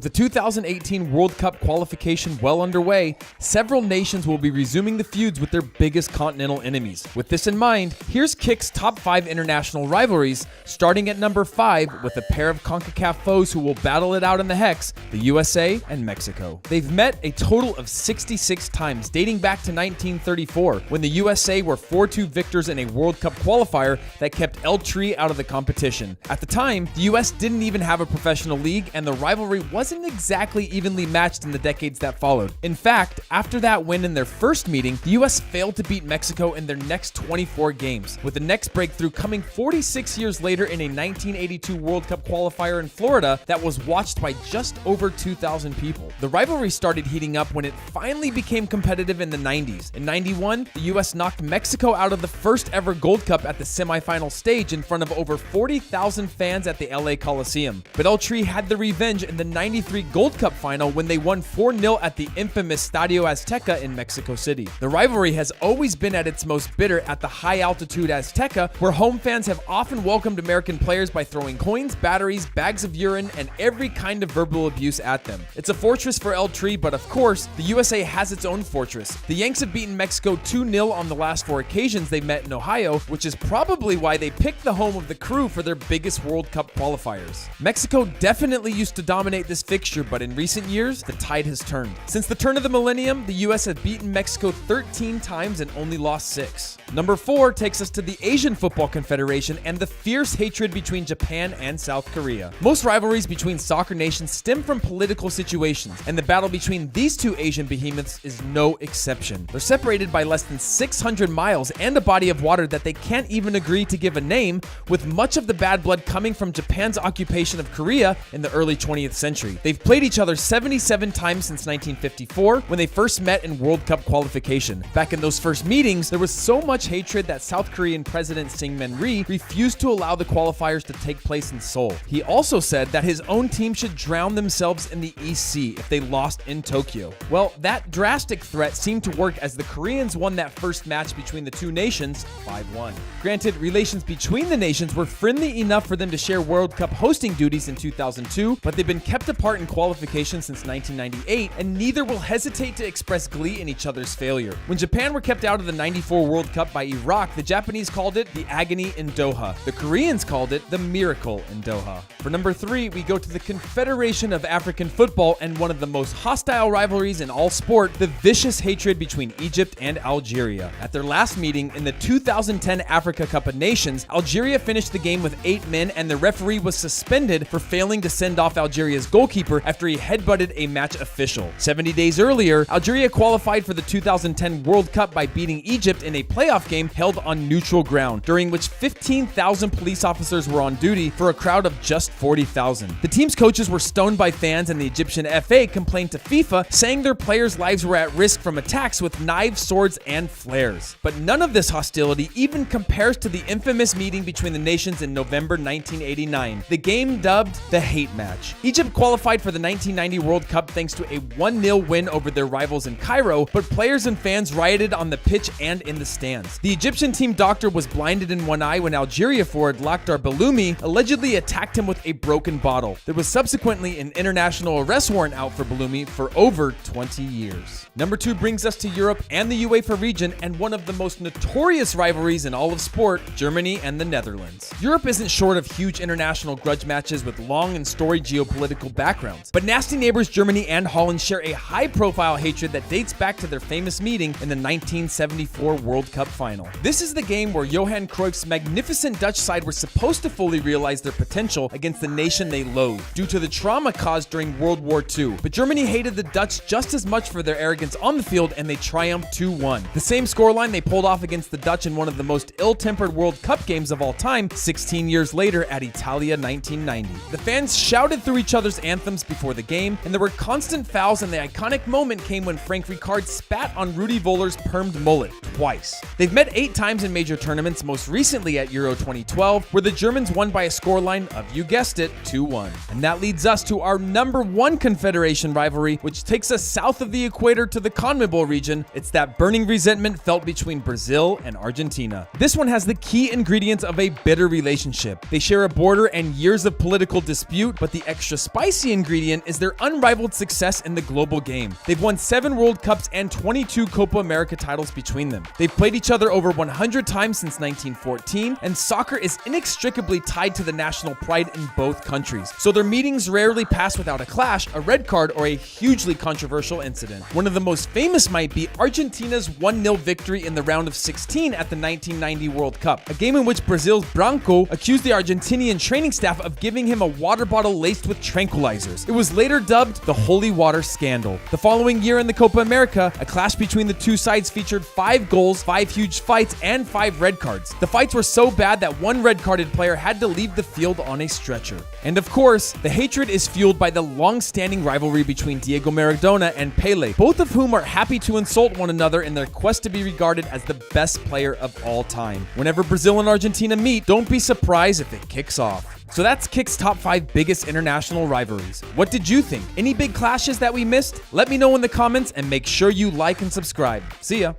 With the 2018 World Cup qualification well underway, several nations will be resuming the feuds with their biggest continental enemies. With this in mind, here's Kick's top 5 international rivalries, starting at number 5 with a pair of CONCACAF foes who will battle it out in the Hex, the USA and Mexico. They've met a total of 66 times, dating back to 1934, when the USA were 4-2 victors in a World Cup qualifier that kept El Tri out of the competition. At the time, the US didn't even have a professional league, and the rivalry wasn't exactly evenly matched in the decades that followed. In fact, after that win in their first meeting, the US failed to beat Mexico in their next 24 games, with the next breakthrough coming 46 years later in a 1982 World Cup qualifier in Florida that was watched by just over 2,000 people. The rivalry started heating up when it finally became competitive in the 90s. In 91, the US knocked Mexico out of the first ever Gold Cup at the semifinal stage in front of over 40,000 fans at the LA Coliseum. But El Tri had the revenge in the 93 Gold Cup final when they won 4-0 at the infamous Estadio Azteca in Mexico City. The rivalry has always been at its most bitter at the high-altitude Azteca, where home fans have often welcomed American players by throwing coins, batteries, bags of urine, and every kind of verbal abuse at them. It's a fortress for El Tri, but of course, the USA has its own fortress. The Yanks have beaten Mexico 2-0 on the last 4 occasions they met in Ohio, which is probably why they picked the home of the crew for their biggest World Cup qualifiers. Mexico definitely used to dominate this fixture, but in recent years, the tide has turned. Since the turn of the millennium, the US has beaten Mexico 13 times and only lost 6. Number 4 takes us to the Asian Football Confederation and the fierce hatred between Japan and South Korea. Most rivalries between soccer nations stem from political situations, and the battle between these two Asian behemoths is no exception. They're separated by less than 600 miles and a body of water that they can't even agree to give a name, with much of the bad blood coming from Japan's occupation of Korea in the early 20th century. They've played each other 77 times since 1954, when they first met in World Cup qualification. Back in those first meetings, there was so much hatred that South Korean President Syngman Rhee refused to allow the qualifiers to take place in Seoul. He also said that his own team should drown themselves in the East Sea if they lost in Tokyo. Well, that drastic threat seemed to work as the Koreans won that first match between the two nations 5-1. Granted, relations between the nations were friendly enough for them to share World Cup hosting duties in 2002, but they've been kept apart in qualification since 1998, and neither will hesitate to express glee in each other's failure. When Japan were kept out of the 94 World Cup by Iraq, the Japanese called it the agony in Doha. The Koreans called it the miracle in Doha. For number 3, we go to the Confederation of African Football and one of the most hostile rivalries in all sport, the vicious hatred between Egypt and Algeria. At their last meeting in the 2010 Africa Cup of Nations, Algeria finished the game with 8 men, and the referee was suspended for failing to send off Algeria's goalkeeper after he headbutted a match official. 70 days earlier, Algeria qualified for the 2010 World Cup by beating Egypt in a playoff game held on neutral ground, during which 15,000 police officers were on duty for a crowd of just 40,000. The team's coaches were stoned by fans, and the Egyptian FA complained to FIFA, saying their players' lives were at risk from attacks with knives, swords, and flares. But none of this hostility even compares to the infamous meeting between the nations in November 1989, the game dubbed the Hate Match. Egypt qualified for the 1990 World Cup thanks to a 1-0 win over their rivals in Cairo, but players and fans rioted on the pitch and in the stands. The Egyptian team doctor was blinded in one eye when Algeria forward Lakhdar Belloumi allegedly attacked him with a broken bottle. There was subsequently an international arrest warrant out for Belloumi for over 20 years. Number 2 brings us to Europe and the UEFA region and one of the most notorious rivalries in all of sport, Germany and the Netherlands. Europe isn't short of huge international grudge matches with long and storied geopolitical backgrounds, but nasty neighbors Germany and Holland share a high-profile hatred that dates back to their famous meeting in the 1974 World Cup final. This is the game where Johan Cruyff's magnificent Dutch side were supposed to fully realize their potential against the nation they loathed, due to the trauma caused during World War II. But Germany hated the Dutch just as much for their arrogance on the field, and they triumphed 2-1. The same scoreline they pulled off against the Dutch in one of the most ill-tempered World Cup games of all time 16 years later at Italia 1990. The fans shouted through each other's anthems before the game, and there were constant fouls, and the iconic moment came when Frank Rijkaard spat on Rudi Voller's permed mullet twice. They've met 8 times in major tournaments, most recently at Euro 2012, where the Germans won by a scoreline of, you guessed it, 2-1. And that leads us to our number 1 Confederation rivalry, which takes us south of the equator to the CONMEBOL region. It's that burning resentment felt between Brazil and Argentina. This one has the key ingredients of a bitter relationship. They share a border and years of political dispute, but the extra spicy key ingredient is their unrivaled success in the global game. They've won 7 World Cups and 22 Copa America titles between them. They've played each other over 100 times since 1914, and soccer is inextricably tied to the national pride in both countries. So their meetings rarely pass without a clash, a red card, or a hugely controversial incident. One of the most famous might be Argentina's 1-0 victory in the round of 16 at the 1990 World Cup, a game in which Brazil's Branco accused the Argentinian training staff of giving him a water bottle laced with tranquilizers. It was later dubbed the Holy Water Scandal. The following year in the Copa America, a clash between the two sides featured 5 goals, 5 huge fights, and 5 red cards. The fights were so bad that one red-carded player had to leave the field on a stretcher. And of course, the hatred is fueled by the long-standing rivalry between Diego Maradona and Pelé, both of whom are happy to insult one another in their quest to be regarded as the best player of all time. Whenever Brazil and Argentina meet, don't be surprised if it kicks off. So that's Kick's top 5 biggest international rivalries. What did you think? Any big clashes that we missed? Let me know in the comments and make sure you like and subscribe. See ya!